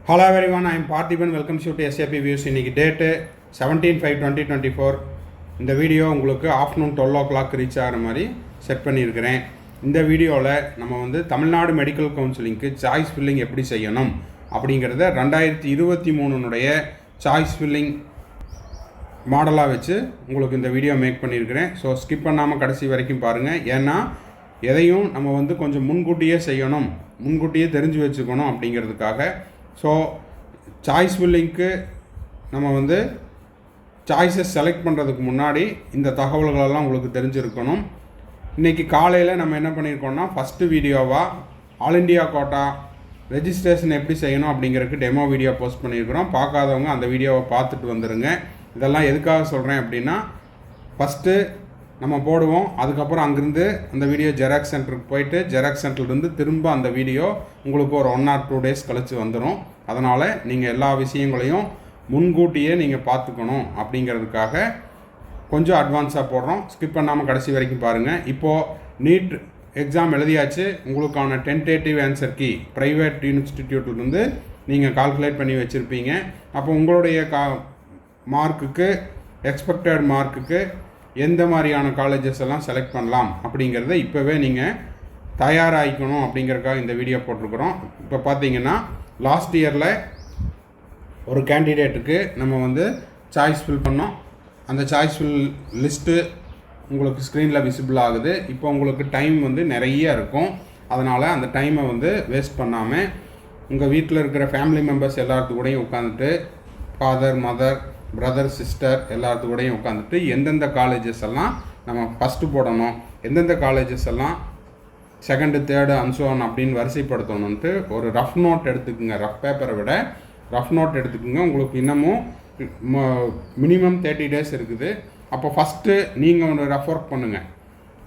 Hello everyone, I am Parthiban. Welcome you to SAP Views. இன்னைக்கு date 17/5/2024. இந்த video உங்களுக்கு afternoon 12 o'clock reach ஆகிற மாதிரி செட் பண்ணியிருக்கிறேன். இந்த வீடியோவில் நம்ம தமிழ்நாடு மெடிக்கல் கவுன்சிலிங்க்கு சாய்ஸ் ஃபில்லிங் எப்படி செய்யணும் அப்படிங்கிறத 2023 சாய்ஸ் ஃபில்லிங் மாடலாக வச்சு உங்களுக்கு இந்த வீடியோ மேக் பண்ணியிருக்கிறேன். ஸோ ஸ்கிப் பண்ணாமல் கடைசி வரைக்கும் பாருங்கள். ஏன்னா எதையும் நம்ம கொஞ்சம் முன்கூட்டியே செய்யணும், முன்கூட்டியே தெரிஞ்சு வச்சுக்கணும் அப்படிங்கிறதுக்காக. ஸோ சாய்ஸ் ஃபில்லிங்க்கு நம்ம சாய்ஸஸ் செலக்ட் பண்ணுறதுக்கு முன்னாடி இந்த தகவல்களெல்லாம் உங்களுக்கு தெரிஞ்சிருக்கணும். இன்றைக்கி காலையில் நம்ம என்ன பண்ணியிருக்கோம்னா, ஃபஸ்ட்டு வீடியோவாக ஆல் இண்டியா கோட்டா ரெஜிஸ்ட்ரேஷன் எப்படி செய்யணும் அப்படிங்கிறதுக்கு டெமோ வீடியோ போஸ்ட் பண்ணியிருக்கிறோம். பார்க்காதவங்க அந்த வீடியோவை பார்த்துட்டு வந்துடுங்க. இதெல்லாம் எதுக்காக சொல்கிறேன் அப்படின்னா, ஃபஸ்ட்டு நம்ம போடுவோம், அதுக்கப்புறம் அங்கேருந்து அந்த வீடியோ ஜெராக்ஸ் சென்டருக்கு போயிட்டு ஜெராக்ஸ் சென்டர்லேருந்து திரும்ப அந்த வீடியோ உங்களுக்கு ஒரு 1 or 2 days கழித்து வந்துடும். அதனால் நீங்கள் எல்லா விஷயங்களையும் முன்கூட்டியே நீங்கள் பார்த்துக்கணும் அப்படிங்கிறதுக்காக கொஞ்சம் அட்வான்ஸாக போடுறோம். ஸ்கிப் பண்ணாமல் கடைசி வரைக்கும் பாருங்கள். இப்போது நீட் எக்ஸாம் எழுதியாச்சு. உங்களுக்கான டென்டேட்டிவ் ஆன்சர் கீ ப்ரைவேட் இன்ஸ்டிடியூட்லேருந்து நீங்கள் கால்குலேட் பண்ணி வச்சுருப்பீங்க. அப்போ உங்களுடைய மார்க்குக்கு எக்ஸ்பெக்டட் மார்க்குக்கு எந்த மாதிரியான காலேஜஸ் எல்லாம் செலக்ட் பண்ணலாம் அப்படிங்கிறத இப்போவே நீங்கள் தயாராகிக்கணும் அப்படிங்கிறதுக்காக இந்த வீடியோ போட்டிருக்கிறோம். இப்போ பார்த்தீங்கன்னா லாஸ்ட் இயரில் ஒரு கேண்டிடேட்டுக்கு நம்ம சாய்ஸ் ஃபில் பண்ணோம். அந்த சாய்ஸ் ஃபில் லிஸ்ட்டு உங்களுக்கு ஸ்க்ரீனில் விசிபிள் ஆகுது. இப்போ உங்களுக்கு டைம் நிறைய இருக்கும். அதனால் அந்த டைமை வேஸ்ட் பண்ணாமல் உங்கள் வீட்டில் இருக்கிற ஃபேமிலி மெம்பர்ஸ் எல்லாத்துக்கூடையும் உட்காந்துட்டு, ஃபாதர் மதர் பிரதர் சிஸ்டர் எல்லாத்துக்கூடையும் உட்காந்துட்டு எந்தெந்த காலேஜஸ் எல்லாம் நம்ம ஃபஸ்ட்டு போடணும், எந்தெந்த காலேஜஸ் எல்லாம் செகண்டு தேர்டு அன்சோன் அப்படின்னு வரிசைப்படுத்தணுன்ட்டு ஒரு ரஃப் நோட் எடுத்துக்குங்க. ரஃப் பேப்பரை விட ரஃப் நோட் எடுத்துக்குங்க. உங்களுக்கு இன்னமும் மினிமம் 30 days இருக்குது. அப்போ ஃபஸ்ட்டு நீங்கள் ஒரு ரஃப் ஒர்க் பண்ணுங்கள்.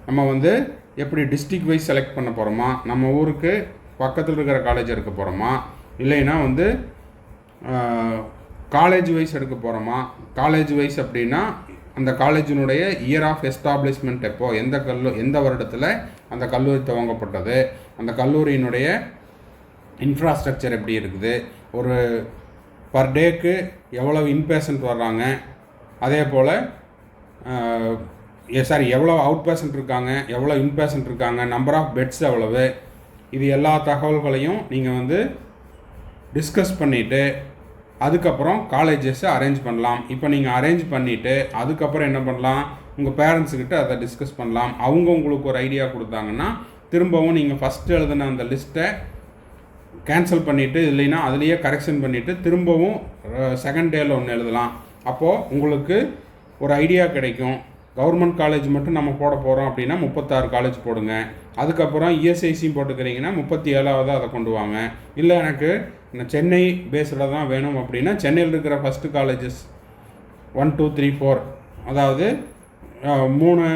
நம்ம எப்படி டிஸ்ட்ரிக்ட் வைஸ் செலக்ட் பண்ண போகிறோமா, நம்ம ஊருக்கு பக்கத்தில் இருக்கிற காலேஜ் எடுக்க போகிறோமா, இல்லைன்னா காலேஜ் வைஸ் எடுக்க போகிறோமா. காலேஜ் வைஸ் அப்படின்னா அந்த காலேஜினுடைய இயர் ஆஃப் எஸ்டாப்ளிஷ்மெண்ட் எப்போ, எந்த வருடத்தில் அந்த கல்லூரி துவங்கப்பட்டது, அந்த கல்லூரியினுடைய இன்ஃப்ராஸ்ட்ரக்சர் எப்படி இருக்குது, ஒரு பர் டேக்கு எவ்வளோ இன்பேஷண்ட் வர்றாங்க, அதே போல் எவ்வளோ அவுட் பேஷண்ட் இருக்காங்க, எவ்வளோ இன்பேஷண்ட் இருக்காங்க, நம்பர் ஆஃப் பெட்ஸ் எவ்வளவு, இது எல்லா தகவல்களையும் நீங்கள் டிஸ்கஸ் பண்ணிவிட்டு அதுக்கப்புறம் காலேஜஸை அரேஞ்ச் பண்ணலாம். இப்போ நீங்கள் அரேஞ்ச் பண்ணிவிட்டு அதுக்கப்புறம் என்ன பண்ணலாம், உங்கள் பேரண்ட்ஸுக்கிட்ட அதை டிஸ்கஸ் பண்ணலாம். அவங்க உங்களுக்கு ஒரு ஐடியா கொடுத்தாங்கன்னா திரும்பவும் நீங்கள் ஃபஸ்ட்டு எழுதின அந்த லிஸ்ட்டை கேன்சல் பண்ணிவிட்டு, இல்லைன்னா அதுலேயே கரெக்ஷன் பண்ணிவிட்டு திரும்பவும் செகண்ட் டேயில் ஒன்று எழுதலாம். அப்போது உங்களுக்கு ஒரு ஐடியா கிடைக்கும். கவர்மெண்ட் காலேஜ் மட்டும் நம்ம போட போகிறோம் அப்படின்னா 36 காலேஜ் போடுங்க. அதுக்கப்புறம் இஎஸ்ஐசியும் போட்டுக்கிறீங்கன்னா 37வது அதை கொண்டு வாங்க. இல்லை எனக்கு சென்னை பேஸில் தான் வேணும் அப்படின்னா சென்னையில் இருக்கிற ஃபஸ்ட்டு காலேஜஸ் 1 2 3 4, அதாவது 3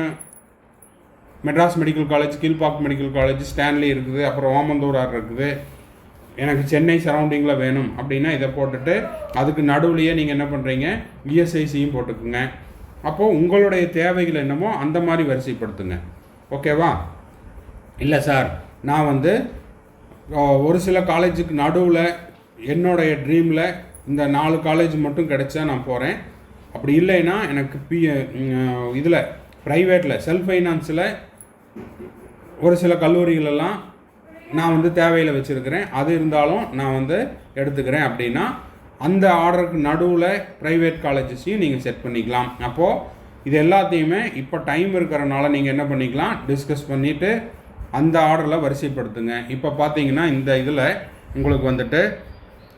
Madras medical college, Kilpauk medical college, Stanley இருக்குது, அப்புறம் ஓமந்தூரார் இருக்குது. எனக்கு சென்னை சரௌண்டிங்கில் வேணும் அப்படின்னா இதை போட்டுட்டு அதுக்கு நடுவுலையே நீங்கள் என்ன பண்ணுறீங்க, இஎஸ்ஐசியும் போட்டுக்குங்க. அப்போது உங்களுடைய தேவைகள் என்னமோ அந்த மாதிரி வரிசைப்படுத்துங்க. ஓகேவா? இல்லை சார், நான் ஒரு சில காலேஜுக்கு நடுவில் என்னுடைய ட்ரீமில் இந்த 4 காலேஜ் மட்டும் கிடைச்சா நான் போகிறேன், அப்படி இல்லைன்னா எனக்கு இதில் ப்ரைவேட்டில் செல்ஃப் ஃபைனான்ஸில் ஒரு சில கல்லூரிகளெல்லாம் நான் தேவையில் வச்சுருக்கிறேன், அது இருந்தாலும் நான் எடுத்துக்கிறேன் அப்படின்னா அந்த ஆர்டருக்கு நடுவில் ப்ரைவேட் காலேஜஸையும் நீங்கள் செட் பண்ணிக்கலாம். அப்போது இது எல்லாத்தையுமே இப்போ டைம் இருக்கிறனால நீங்கள் என்ன பண்ணிக்கலாம், டிஸ்கஸ் பண்ணிவிட்டு அந்த ஆர்டரில் வரிசைப்படுத்துங்க. இப்போ பார்த்தீங்கன்னா இந்த இதில் உங்களுக்கு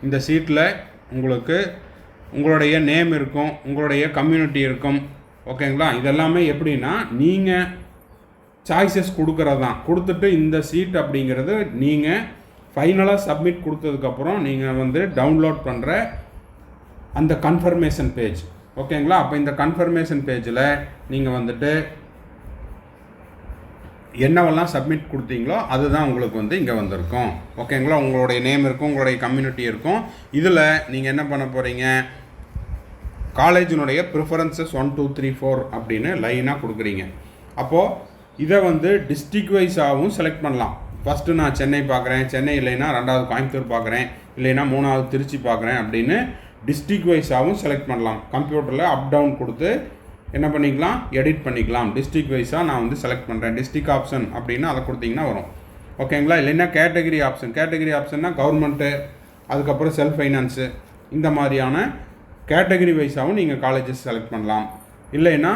இந்த சீட்டில் உங்களுடைய நேம் இருக்கும், உங்களுடைய கம்யூனிட்டி இருக்கும். ஓகேங்களா? இதெல்லாமே எப்படின்னா நீங்கள் சாய்ஸஸ் கொடுக்குறது தான். கொடுத்துட்டு இந்த சீட் அப்படிங்கிறது நீங்கள் ஃபைனலாக சப்மிட் கொடுத்ததுக்கப்புறம் நீங்கள் டவுன்லோட் பண்ணுற அந்த கன்ஃபர்மேஷன் பேஜ். ஓகேங்களா? அப்போ இந்த கன்ஃபர்மேஷன் பேஜில் நீங்கள் என்னவெல்லாம் சப்மிட் கொடுத்தீங்களோ அதுதான் உங்களுக்கு இங்கே வந்திருக்கும். ஓகேங்களா? உங்களுடைய நேம் இருக்கும், உங்களுடைய கம்யூனிட்டி இருக்கும். இதில் நீங்கள் என்ன பண்ண போகிறீங்க, காலேஜினுடைய ப்ரிஃபரன்சஸ் 1 2 3 4 அப்படின்னு லைனாக கொடுக்குறீங்க. அப்போது இதை டிஸ்ட்ரிக்ட் வைஸாகவும் செலக்ட் பண்ணலாம். ஃபஸ்ட்டு நான் சென்னை பார்க்குறேன், சென்னை இல்லைன்னா 2வது கோயம்புத்தூர் பார்க்குறேன், இல்லைன்னா 3வது திருச்சி பார்க்குறேன் அப்படின்னு டிஸ்ட்ரிக் வைஸாகவும் செலக்ட் பண்ணலாம். கம்ப்யூட்டரில் அப் டவுன் கொடுத்து என்ன பண்ணிக்கலாம், எடிட் பண்ணிக்கலாம். டிஸ்ட்ரிக் வைஸாக நான் வந்து செலக்ட் பண்ணுறேன், டிஸ்ட்ரிக் ஆப்ஷன் அப்படின்னு அதை கொடுத்தீங்கன்னா வரும். ஓகேங்களா? இல்லைன்னா கேட்டகரி ஆப்ஷன். கேட்டகரி ஆப்ஷன்னா கவர்மெண்ட்டு, அதுக்கப்புறம் செல்ஃப் ஃபைனான்ஸு, இந்த மாதிரியான கேட்டகரி வைஸாகவும் நீங்கள் காலேஜஸ் செலக்ட் பண்ணலாம். இல்லைன்னா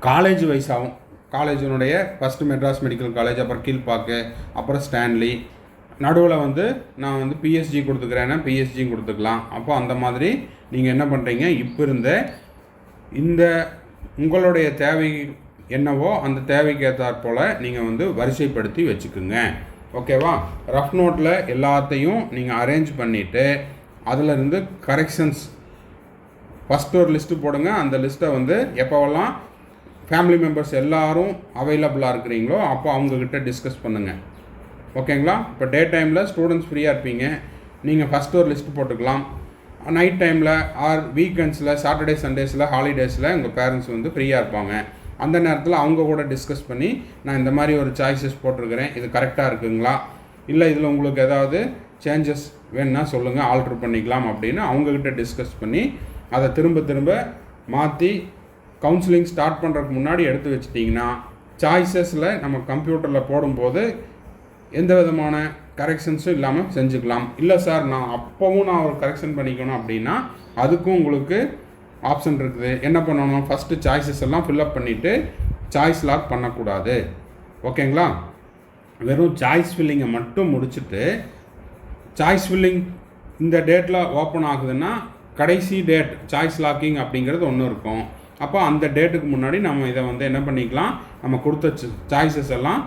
காலேஜ் வைஸாகவும், காலேஜினுடைய ஃபஸ்ட்டு மெட்ராஸ் மெடிக்கல் காலேஜ், அப்புறம் கீழ்பாக்கு, அப்புறம் ஸ்டான்லி, நடுவில் வந்து நான் வந்து பிஎஸ்ஜி கொடுத்துக்கிறேன்னா பிஎஸ்ஜியும் கொடுத்துக்கலாம். அப்போ அந்த மாதிரி நீங்கள் என்ன பண்ணுறீங்க, இப்போ இருந்த இந்த உங்களுடைய தேவை என்னவோ அந்த தேவைக்கு ஏற்றாற் போல் நீங்கள் வந்து வரிசைப்படுத்தி வச்சுக்குங்க. ஓகேவா? ரஃப் நோட்டில் எல்லாத்தையும் நீங்கள் அரேஞ்ச் பண்ணிவிட்டு அதிலிருந்து கரெக்ஷன்ஸ் ஃபஸ்ட்டு ஒரு லிஸ்ட்டு போடுங்க. அந்த லிஸ்ட்டை வந்து எப்போவெல்லாம் ஃபேமிலி மெம்பர்ஸ் எல்லோரும் அவைலபிளாக இருக்கிறீங்களோ அப்போ அவங்கக்கிட்ட டிஸ்கஸ் பண்ணுங்கள். ஓகேங்களா? இப்போ டே டைமில் ஸ்டூடெண்ட்ஸ் ஃப்ரீயாக இருப்பீங்க, நீங்கள் ஃபஸ்ட்டு ஒரு லிஸ்ட்டு போட்டுக்கலாம். நைட் டைமில் ஆர் வீக்கெண்ட்ஸில், சாட்டர்டே சண்டேஸில், ஹாலிடேஸில் உங்கள் பேரண்ட்ஸ் வந்து ஃப்ரீயாக இருப்பாங்க. அந்த நேரத்தில் அவங்க கூட டிஸ்கஸ் பண்ணி நான் இந்த மாதிரி ஒரு சாய்ஸஸ் போட்டிருக்கிறேன், இது கரெக்டாக இருக்குங்களா, இல்லை இதில் உங்களுக்கு ஏதாவது சேஞ்சஸ் வேணுன்னா சொல்லுங்கள், ஆல்ட்ரு பண்ணிக்கலாம் அப்படின்னு அவங்கக்கிட்ட டிஸ்கஸ் பண்ணி அதை திரும்ப திரும்ப மாற்றி கவுன்சிலிங் ஸ்டார்ட் பண்ணுறதுக்கு முன்னாடி எடுத்து வச்சிட்டிங்கன்னா சாய்ஸஸில் நம்ம கம்ப்யூட்டரில் போடும்போது எந்த விதமான கரெக்ஷன்ஸும் இல்லாமல் செஞ்சுக்கலாம். இல்லை சார் நான் அப்போவும் நான் ஒரு கரெக்ஷன் பண்ணிக்கணும் அப்படின்னா அதுக்கும் உங்களுக்கு ஆப்ஷன் இருக்குது. என்ன பண்ணணும், ஃபஸ்ட்டு சாய்ஸஸ் எல்லாம் ஃபில்அப் பண்ணிவிட்டு சாய்ஸ் லாக் பண்ணக்கூடாது. ஓகேங்களா? வெறும் சாய்ஸ் ஃபில்லிங்கை மட்டும் முடிச்சுட்டு, சாய்ஸ் ஃபில்லிங் இந்த டேட்டில் ஓப்பன் ஆகுதுன்னா கடைசி டேட் சாய்ஸ் லாக்கிங் அப்படிங்கிறது ஒன்று இருக்கும். அப்போ அந்த டேட்டுக்கு முன்னாடி நம்ம இதை வந்து என்ன பண்ணிக்கலாம், நம்ம கொடுத்த சாய்ஸஸ் எல்லாம்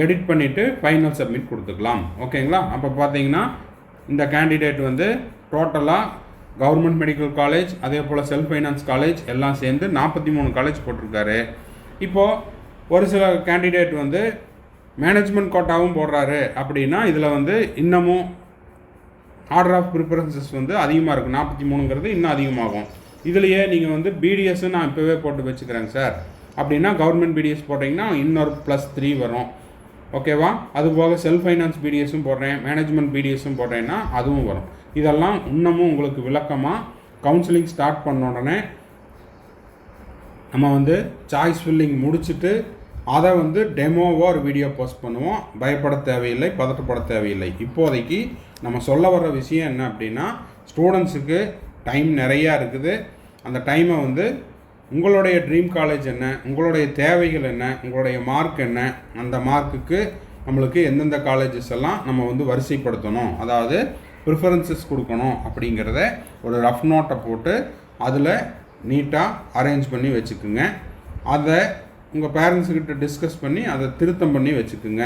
எடிட் பண்ணிவிட்டு ஃபைனல் சப்மிட் கொடுத்துக்கலாம். ஓகேங்களா? அப்போ பார்த்தீங்கன்னா இந்த கேண்டிடேட் வந்து டோட்டலாக கவர்மெண்ட் மெடிக்கல் காலேஜ், அதே போல் செல்ஃப் ஃபைனான்ஸ் காலேஜ் எல்லாம் சேர்ந்து 43 காலேஜ் போட்டிருக்காரு. இப்போது ஒரு சில கேண்டிடேட் வந்து மேனேஜ்மெண்ட் கோட்டாவும் போடுறாரு அப்படின்னா இதில் வந்து இன்னமும் ஆர்டர் ஆஃப் ப்ரிஃபரன்சஸ் வந்து அதிகமாக இருக்கும். 43ங்கிறது இன்னும் அதிகமாகும். இதுலேயே நீங்கள் வந்து பிடிஎஸ்ஸு நான் இப்போவே போட்டு வச்சுக்கிறேங்க சார் அப்படின்னா கவர்மெண்ட் பிடிஎஸ் போட்டிங்கன்னா இன்னொரு +3 வரும். ஓகேவா? அதுபோக செல்ஃப் ஃபைனான்ஸ் பிடிஎஸும் போடுறேன், மேனேஜ்மெண்ட் பிடிஎஸும் போடுறேன்னா அதுவும் வரும். இதெல்லாம் இன்னமும் உங்களுக்கு விளக்கமாக கவுன்சிலிங் ஸ்டார்ட் பண்ண உடனே நம்ம வந்து சாய்ஸ் ஃபில்லிங் முடிச்சுட்டு அதை வந்து டெமோவாக ஒரு வீடியோ போஸ்ட் பண்ணுவோம். பயப்பட தேவையில்லை, பதட்டப்பட தேவையில்லை. இப்போதைக்கு நம்ம சொல்ல வர விஷயம் என்ன அப்படின்னா, ஸ்டூடெண்ட்ஸுக்கு டைம் நிறையா இருக்குது. அந்த டைமை வந்து உங்களுடைய ட்ரீம் காலேஜ் என்ன, உங்களுடைய தேவைகள் என்ன, உங்களுடைய மார்க் என்ன, அந்த மார்க்குக்கு நம்மளுக்கு எந்தெந்த காலேஜஸ் எல்லாம் நம்ம வந்து வரிசைப்படுத்தணும், அதாவது ப்ரிஃபரன்சஸ் கொடுக்கணும் அப்படிங்கிறத ஒரு ரஃப் நோட்டை போட்டு அதில் நீட்டாக அரேஞ்ச் பண்ணி வச்சுக்குங்க. அதை உங்கள் பேரண்ட்ஸுக்கிட்ட டிஸ்கஸ் பண்ணி அதை திருத்தம் பண்ணி வச்சுக்குங்க.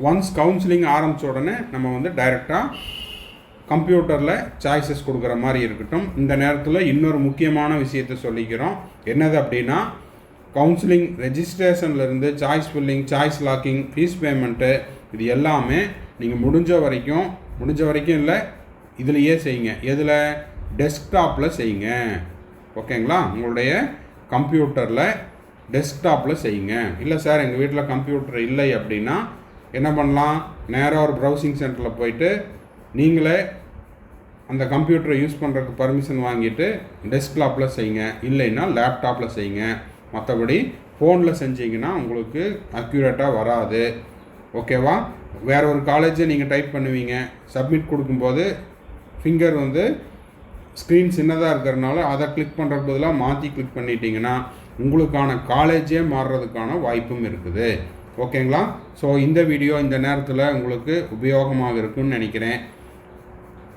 ஒன்ஸ் கவுன்சிலிங் ஆரம்பித்த உடனே நம்ம வந்து டைரெக்டாக கம்ப்யூட்டரில் சாய்ஸஸ் கொடுக்குற மாதிரி இருக்கட்டும். இந்த நேரத்தில் இன்னொரு முக்கியமான விஷயத்தை சொல்லிக்கிறோம். என்னது அப்படின்னா, கவுன்சிலிங் ரெஜிஸ்ட்ரேஷன்லேருந்து choice filling, choice locking, fees payment, இது எல்லாமே நீங்கள் முடிஞ்ச வரைக்கும் இல்லை இதுலையே செய்யுங்க. எதில்? டெஸ்க்டாப்பில் செய்யுங்க. ஓகேங்களா? உங்களுடைய கம்ப்யூட்டரில் டெஸ்க்டாப்பில் செய்யுங்க. இல்லை சார் எங்கள் வீட்டில் கம்ப்யூட்டர் இல்லை அப்படின்னா என்ன பண்ணலாம், நேராக ஒரு ப்ரௌசிங் சென்டரில் போயிட்டு நீங்களே அந்த கம்ப்யூட்டரை யூஸ் பண்ணுறதுக்கு பர்மிஷன் வாங்கிட்டு டெஸ்க்டாப்பில் செய்யுங்க, இல்லைன்னா லேப்டாப்பில் செய்யுங்க. மற்றபடி ஃபோனில் செஞ்சீங்கன்னா உங்களுக்கு அக்யூரேட்டாக வராது. ஓகேவா? வேறு ஒரு காலேஜை நீங்கள் டைப் பண்ணுவீங்க, சப்மிட் கொடுக்கும்போது ஃபிங்கர் வந்து ஸ்க்ரீன் சின்னதாக இருக்கிறதுனால அதை கிளிக் பண்ணுறதுக்கு பதிலாக மாற்றி கிளிக் பண்ணிட்டீங்கன்னா உங்களுக்கான காலேஜே மாறுறதுக்கான வாய்ப்பும் இருக்குது. ஓகேங்களா? ஸோ இந்த வீடியோ இந்த நேரத்தில் உங்களுக்கு உபயோகமாக இருக்குன்னு நினைக்கிறேன்.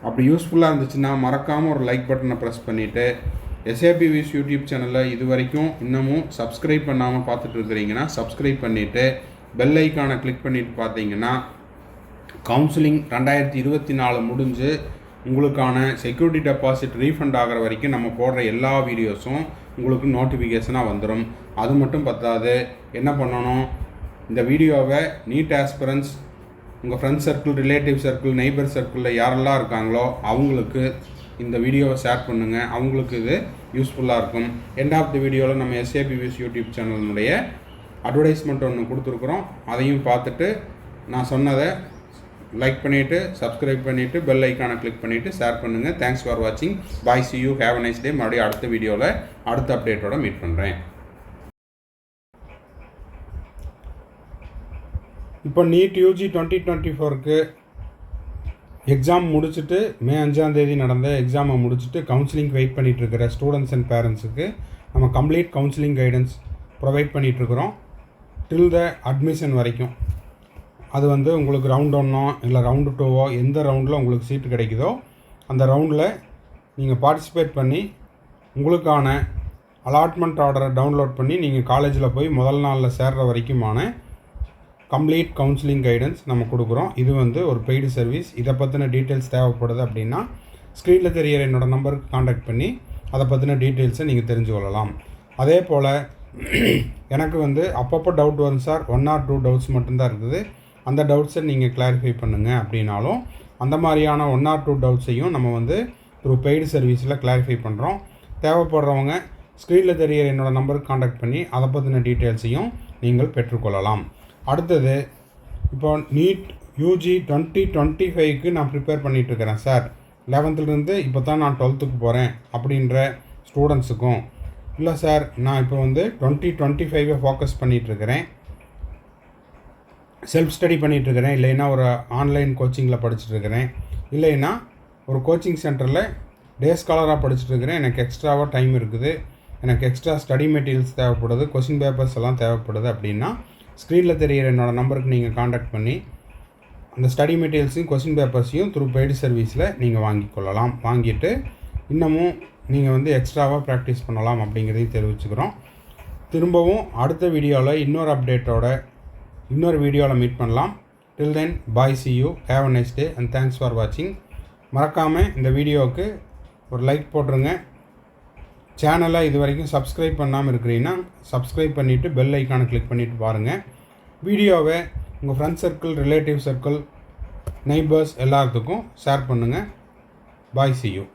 அப்படி யூஸ்ஃபுல்லாக இருந்துச்சுன்னா மறக்காமல் ஒரு லைக் பட்டனை ப்ரெஸ் பண்ணிவிட்டு எஸ்ஏபி வியூஸ் யூடியூப் சேனலில் இது வரைக்கும் இன்னமும் சப்ஸ்கிரைப் பண்ணாமல் பார்த்துட்டு இருக்கிறீங்கன்னா சப்ஸ்கிரைப் பண்ணிவிட்டு பெல் ஐக்கானை கிளிக் பண்ணிவிட்டு பார்த்தீங்கன்னா கவுன்சிலிங் 2024 முடிஞ்சு உங்களுக்கான செக்யூரிட்டி டெபாசிட் ரீஃபண்ட் ஆகிற வரைக்கும் நம்ம போடுற எல்லா வீடியோஸும் உங்களுக்கு நோட்டிஃபிகேஷனாக வந்துடும். அது மட்டும் பத்தாது, என்ன பண்ணணும், இந்த வீடியோவை நீட் ஆஸ்பிரன்ஸ் உங்கள் friends circle, relative circle, neighbour சர்க்கிளில் யாரெல்லாம் இருக்காங்களோ அவங்களுக்கு இந்த வீடியோவை ஷேர் பண்ணுங்கள். அவங்களுக்கு இது யூஸ்ஃபுல்லாக இருக்கும். எண்ட் ஆஃப் தி வீடியோவில் நம்ம எஸ்ஏபி வியூஸ் யூடியூப் சேனலினுடைய அட்வர்டைஸ்மெண்ட் ஒன்று கொடுத்துருக்குறோம். அதையும் பார்த்துட்டு நான் சொன்னதை லைக் பண்ணிவிட்டு சப்ஸ்கிரைப் பண்ணிவிட்டு பெல் ஐக்கானை கிளிக் பண்ணிவிட்டு ஷேர் பண்ணுங்கள். தேங்க்ஸ் ஃபார் வாட்சிங். Bye, see you, have a nice day. மறுபடியும் அடுத்த வீடியோவில் அடுத்த அப்டேட்டோட மீட் பண்ணுறேன். இப்போ நீட் யூஜி 2024க்கு எக்ஸாம் முடிச்சுட்டு மே 5 நடந்த எக்ஸாமை முடிச்சுட்டு கவுன்சிலிங் வெயிட் பண்ணிகிட்ருக்கிற ஸ்டூடெண்ட்ஸ் அண்ட் பேரண்ட்ஸுக்கு நம்ம கம்ப்ளீட் கவுன்சிலிங் கைடன்ஸ் ப்ரொவைட் பண்ணிகிட்ருக்குறோம் டில் த அட்மிஷன் வரைக்கும். அது வந்து உங்களுக்கு ரவுண்ட் 1 இல்லை ரவுண்டு 2 எந்த ரவுண்டில் உங்களுக்கு சீட்டு கிடைக்குதோ அந்த ரவுண்டில் நீங்கள் பார்ட்டிசிபேட் பண்ணி உங்களுக்கான அலாட்மெண்ட் ஆர்டரை டவுன்லோட் பண்ணி நீங்கள் காலேஜில் போய் முதல் நாளில் சேர்கிற வரைக்குமான கம்ப்ளீட் கவுன்சிலிங் கைடன்ஸ் நம்ம கொடுக்குறோம். இது வந்து ஒரு பெய்டு சர்வீஸ். இதை பற்றின டீட்டெயில்ஸ் தேவைப்படுது அப்படின்னா ஸ்க்ரீனில் தெரிகிற என்னோடய நம்பருக்கு காண்டாக்ட் பண்ணி அதை பற்றின டீட்டெயில்ஸை நீங்கள் தெரிஞ்சு கொள்ளலாம். அதே போல் எனக்கு வந்து அப்பப்போ டவுட் வரும் சார், 1 or 2 டவுட்ஸ் மட்டும்தான் இருக்குது, அந்த டவுட்ஸை நீங்கள் கிளாரிஃபை பண்ணுங்கள் அப்படின்னாலும் அந்த மாதிரியான 1 or 2 டவுட்ஸையும் நம்ம வந்து த்ரூ பெய்டு சர்வீஸில் கிளாரிஃபை பண்ணுறோம். தேவைப்படுறவங்க ஸ்க்ரீனில் தெரிகிற என்னோடய நம்பருக்கு காண்டாக்ட் பண்ணி அதை பற்றின டீட்டெயில்ஸையும் நீங்கள் பெற்றுக்கொள்ளலாம். அடுத்தது, இப்போ நீட் யூஜி 2025க்கு நான் ப்ரிப்பேர் பண்ணிகிட்ருக்கிறேன் சார், 11th இப்போ தான் நான் 12th போகிறேன் அப்படின்ற ஸ்டூடெண்ட்ஸுக்கும், இல்லை சார் நான் இப்போ வந்து 2025 ஃபோக்கஸ் பண்ணிகிட்ருக்கிறேன், செல்ஃப் ஸ்டடி பண்ணிகிட்ருக்கிறேன், இல்லைன்னா ஒரு ஆன்லைன் கோச்சிங்கில் படிச்சுட்ருக்கிறேன், இல்லைன்னா ஒரு கோச்சிங் சென்டரில் டே ஸ்காலராக படிச்சுட்ருக்கிறேன், எனக்கு எக்ஸ்ட்ராவாக டைம் இருக்குது, எனக்கு எக்ஸ்ட்ரா ஸ்டடி மெட்டீரியல்ஸ் தேவைப்படுது, கொஷின் பேப்பர்ஸ் எல்லாம் தேவைப்படுது அப்படின்னா ஸ்க்ரீனில் தெரிகிற என்னோடய நம்பருக்கு நீங்கள் காண்டாக்ட் பண்ணி அந்த ஸ்டடி மெட்டீரியல்ஸையும் கொஷின் பேப்பர்ஸையும் த்ரூ பெய்டு சர்வீஸில் நீங்கள் வாங்கிக்கொள்ளலாம். வாங்கிட்டு இன்னமும் நீங்கள் வந்து எக்ஸ்ட்ராவாக ப்ராக்டிஸ் பண்ணலாம் அப்படிங்கிறதையும் தெரிவிச்சுக்கிறோம். திரும்பவும் அடுத்த வீடியோவில் இன்னொரு அப்டேட்டோட இன்னொரு வீடியோவில் மீட் பண்ணலாம். Till then, bye, see you, have a nice day and thanks for வாட்சிங். மறக்காமல் இந்த வீடியோவுக்கு ஒரு லைக் போட்டுருங்க. சேனலை இது வரைக்கும் சப்ஸ்கிரைப் பண்ணாமல் இருக்கிறீங்கன்னா சப்ஸ்கிரைப் பண்ணிவிட்டு பெல் ஐக்கானை கிளிக் பண்ணிவிட்டு பாருங்கள். வீடியோவை உங்கள் friends circle, relative circle, neighbours எல்லாத்துக்கும் ஷேர் பண்ணுங்கள். பாய், சி யூ.